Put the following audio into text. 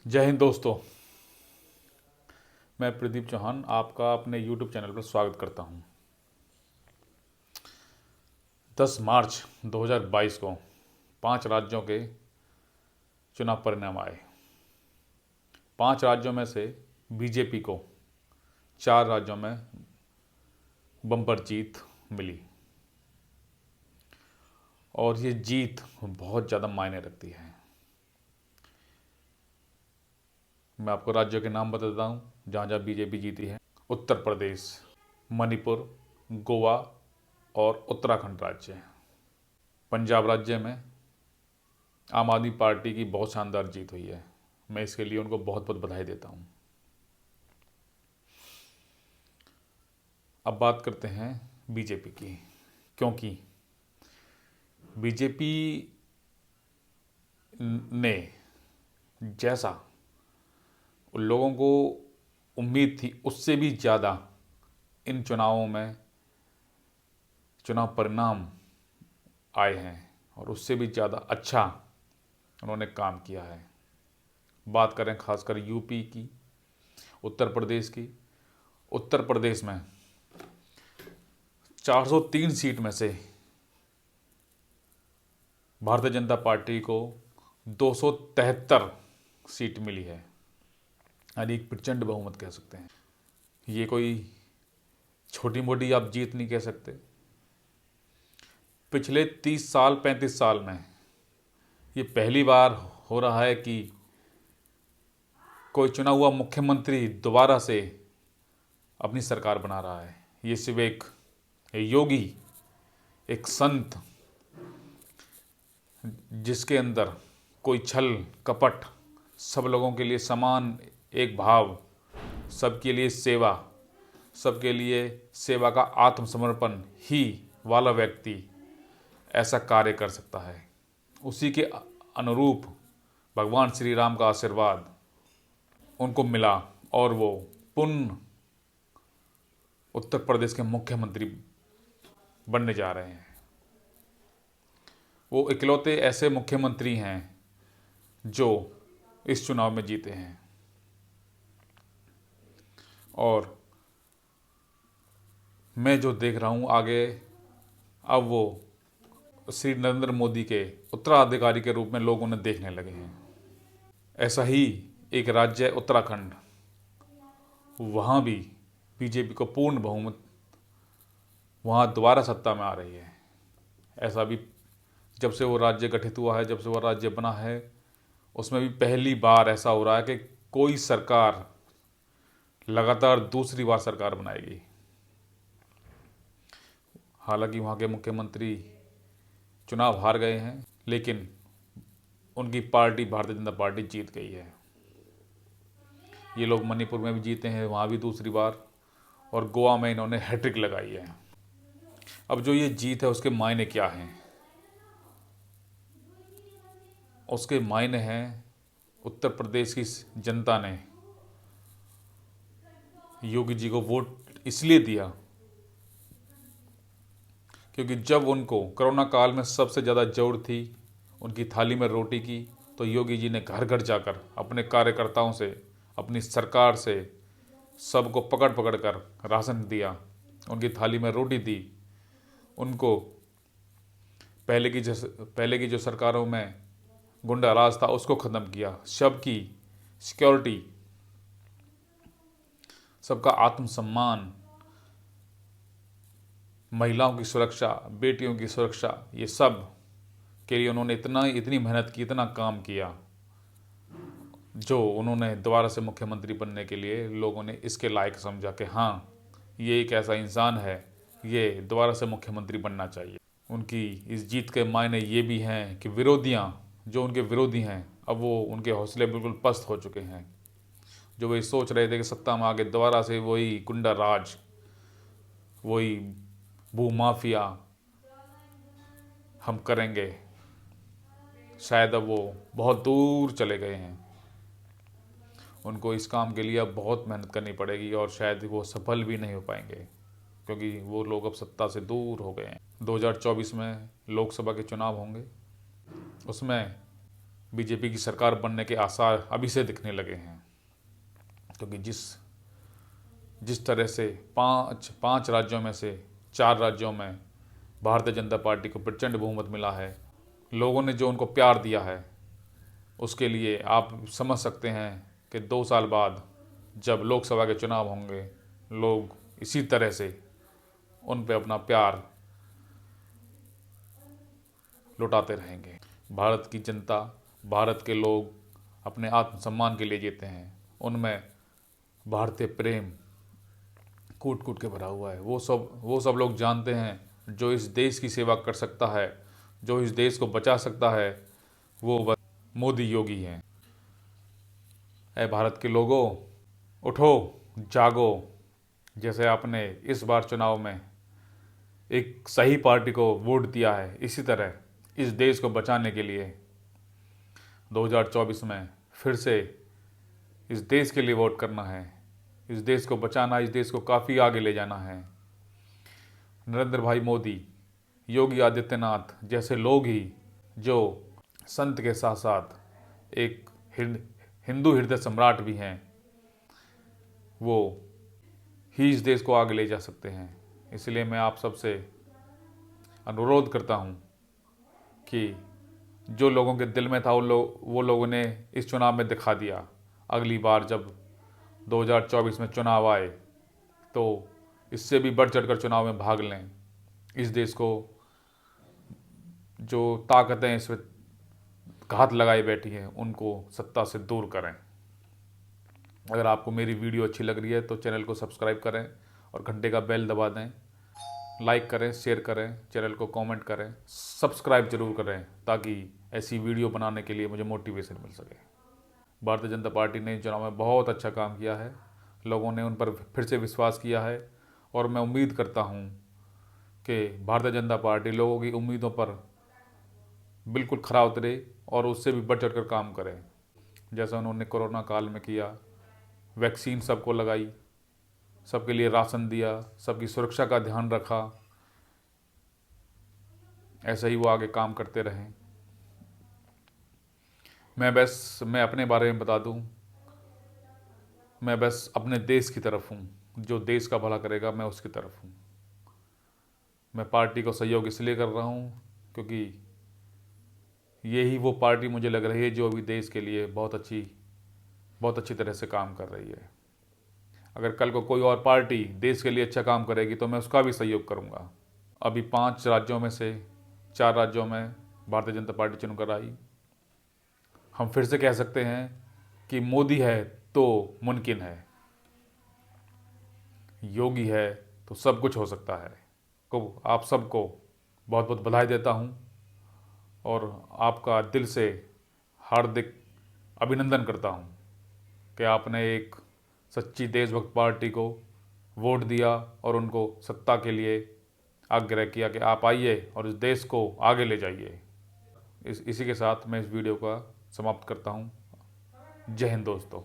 जय हिंद दोस्तों। मैं प्रदीप चौहान आपका अपने YouTube चैनल पर स्वागत करता हूं। 10 मार्च 2022 को 5 राज्यों के चुनाव परिणाम आए। 5 राज्यों में से बीजेपी को 4 राज्यों में बम्पर जीत मिली और ये जीत बहुत ज़्यादा मायने रखती है। मैं आपको राज्यों के नाम बता देता हूँ जहाँ जहाँ बीजेपी जीती है। उत्तर प्रदेश, मणिपुर, गोवा और उत्तराखंड राज्य। पंजाब राज्य में आम आदमी पार्टी की बहुत शानदार जीत हुई है। मैं इसके लिए उनको बहुत बहुत बधाई देता हूँ। अब बात करते हैं बीजेपी की, क्योंकि बीजेपी ने जैसा उन लोगों को उम्मीद थी उससे भी ज़्यादा इन चुनावों में चुनाव परिणाम आए हैं और उससे भी ज़्यादा अच्छा उन्होंने काम किया है। बात करें खासकर यूपी की, उत्तर प्रदेश की। उत्तर प्रदेश में 403 सीट में से भारतीय जनता पार्टी को 273 सीट मिली है, यानी एक प्रचंड बहुमत कह सकते हैं। ये कोई छोटी मोटी आप जीत नहीं कह सकते। पिछले 30 साल 35 साल में ये पहली बार हो रहा है कि कोई चुना हुआ मुख्यमंत्री दोबारा से अपनी सरकार बना रहा है। ये सिर्फ एक योगी, एक संत, जिसके अंदर कोई छल कपट, सब लोगों के लिए समान एक भाव, सबके लिए सेवा, सबके लिए सेवा का आत्मसमर्पण ही वाला व्यक्ति ऐसा कार्य कर सकता है। उसी के अनुरूप भगवान श्री राम का आशीर्वाद उनको मिला और वो पुनः उत्तर प्रदेश के मुख्यमंत्री बनने जा रहे हैं। वो इकलौते ऐसे मुख्यमंत्री हैं जो इस चुनाव में जीते हैं और मैं जो देख रहा हूँ आगे, अब वो श्री नरेंद्र मोदी के उत्तराधिकारी के रूप में लोग उन्हें देखने लगे हैं। ऐसा ही एक राज्य है उत्तराखंड, वहाँ भी बीजेपी को पूर्ण बहुमत, वहाँ दोबारा सत्ता में आ रही है। ऐसा भी जब से वो राज्य गठित हुआ है, जब से वो राज्य बना है, उसमें भी पहली बार ऐसा हो रहा है कि कोई सरकार लगातार दूसरी बार सरकार बनाएगी। हालांकि वहाँ के मुख्यमंत्री चुनाव हार गए हैं, लेकिन उनकी पार्टी भारतीय जनता पार्टी जीत गई है। ये लोग मणिपुर में भी जीते हैं, वहाँ भी दूसरी बार, और गोवा में इन्होंने हैट्रिक लगाई है। अब जो ये जीत है उसके मायने क्या हैं? उसके मायने हैं, उत्तर प्रदेश की जनता ने योगी जी को वोट इसलिए दिया क्योंकि जब उनको कोरोना काल में सबसे ज़्यादा ज़रूरत थी उनकी थाली में रोटी की, तो योगी जी ने घर घर जाकर अपने कार्यकर्ताओं से, अपनी सरकार से सबको पकड़ पकड़ कर राशन दिया, उनकी थाली में रोटी दी। उनको पहले की जो सरकारों में गुंडा राज था उसको ख़त्म किया। सबकी सिक्योरिटी, सबका आत्मसम्मान, महिलाओं की सुरक्षा, बेटियों की सुरक्षा, ये सब के लिए उन्होंने इतनी मेहनत की, इतना काम किया, जो उन्होंने दोबारा से मुख्यमंत्री बनने के लिए लोगों ने इसके लायक समझा कि हाँ, ये एक ऐसा इंसान है, ये दोबारा से मुख्यमंत्री बनना चाहिए। उनकी इस जीत के मायने ये भी हैं कि जो उनके विरोधी हैं, अब वो उनके हौसले बिल्कुल पस्त हो चुके हैं। जो वे सोच रहे थे कि सत्ता में आके दोबारा से वही गुंडा राज, वही भूमाफिया हम करेंगे, शायद अब वो बहुत दूर चले गए हैं। उनको इस काम के लिए अब बहुत मेहनत करनी पड़ेगी और शायद वो सफल भी नहीं हो पाएंगे, क्योंकि वो लोग अब सत्ता से दूर हो गए हैं। 2024 में लोकसभा के चुनाव होंगे, उसमें बीजेपी की सरकार बनने के आसार अभी से दिखने लगे हैं, क्योंकि जिस तरह से पांच राज्यों में से 4 राज्यों में भारतीय जनता पार्टी को प्रचंड बहुमत मिला है, लोगों ने जो उनको प्यार दिया है, उसके लिए आप समझ सकते हैं कि 2 साल बाद जब लोकसभा के चुनाव होंगे, लोग इसी तरह से उन पे अपना प्यार लुटाते रहेंगे। भारत की जनता, भारत के लोग अपने आत्मसम्मान के लिए जीते हैं, उनमें भारतीय प्रेम कूट कूट के भरा हुआ है। वो सब लोग जानते हैं, जो इस देश की सेवा कर सकता है, जो इस देश को बचा सकता है, वो बस मोदी योगी हैं। ऐ भारत के लोगों, उठो, जागो। जैसे आपने इस बार चुनाव में एक सही पार्टी को वोट दिया है, इसी तरह इस देश को बचाने के लिए 2024 में फिर से इस देश के लिए वोट करना है। इस देश को बचाना, इस देश को काफ़ी आगे ले जाना है। नरेंद्र भाई मोदी, योगी आदित्यनाथ जैसे लोग ही, जो संत के साथ साथ एक हिंदू हृदय सम्राट भी हैं, वो ही इस देश को आगे ले जा सकते हैं। इसलिए मैं आप सबसे अनुरोध करता हूँ कि जो लोगों के दिल में था वो लोगों ने इस चुनाव में दिखा दिया। अगली बार जब 2024 में चुनाव आए तो इससे भी बढ़ चढ़ कर चुनाव में भाग लें। इस देश को जो ताकतें इस घात लगाई बैठी हैं, उनको सत्ता से दूर करें। अगर आपको मेरी वीडियो अच्छी लग रही है तो चैनल को सब्सक्राइब करें और घंटे का बेल दबा दें। लाइक करें, शेयर करें, चैनल को कमेंट करें, सब्सक्राइब जरूर करें, ताकि ऐसी वीडियो बनाने के लिए मुझे मोटिवेशन मिल सके। भारतीय जनता पार्टी ने चुनाव में बहुत अच्छा काम किया है, लोगों ने उन पर फिर से विश्वास किया है और मैं उम्मीद करता हूं कि भारतीय जनता पार्टी लोगों की उम्मीदों पर बिल्कुल खरा उतरे और उससे भी बढ़ चढ़ कर काम करे। जैसा उन्होंने कोरोना काल में किया, वैक्सीन सबको लगाई, सबके लिए राशन दिया, सबकी सुरक्षा का ध्यान रखा, ऐसा ही वो आगे काम करते रहें। मैं अपने बारे में बता दूं, मैं बस अपने देश की तरफ हूं। जो देश का भला करेगा, मैं उसकी तरफ हूं। मैं पार्टी को सहयोग इसलिए कर रहा हूं क्योंकि यही वो पार्टी मुझे लग रही है जो अभी देश के लिए बहुत अच्छी तरह से काम कर रही है। अगर कल को कोई और पार्टी देश के लिए अच्छा काम करेगी तो मैं उसका भी सहयोग करूंगा। अभी 5 राज्यों में से 4 राज्यों में भारतीय जनता पार्टी चुनकर आई। हम फिर से कह सकते हैं कि मोदी है तो मुमकिन है, योगी है तो सब कुछ हो सकता है। तो आप सबको बहुत बहुत बधाई देता हूं और आपका दिल से हार्दिक अभिनंदन करता हूं कि आपने एक सच्ची देशभक्त पार्टी को वोट दिया और उनको सत्ता के लिए आग्रह किया कि आप आइए और इस देश को आगे ले जाइए। इसी के साथ मैं इस वीडियो का समाप्त करता हूं। जय हिंद दोस्तों।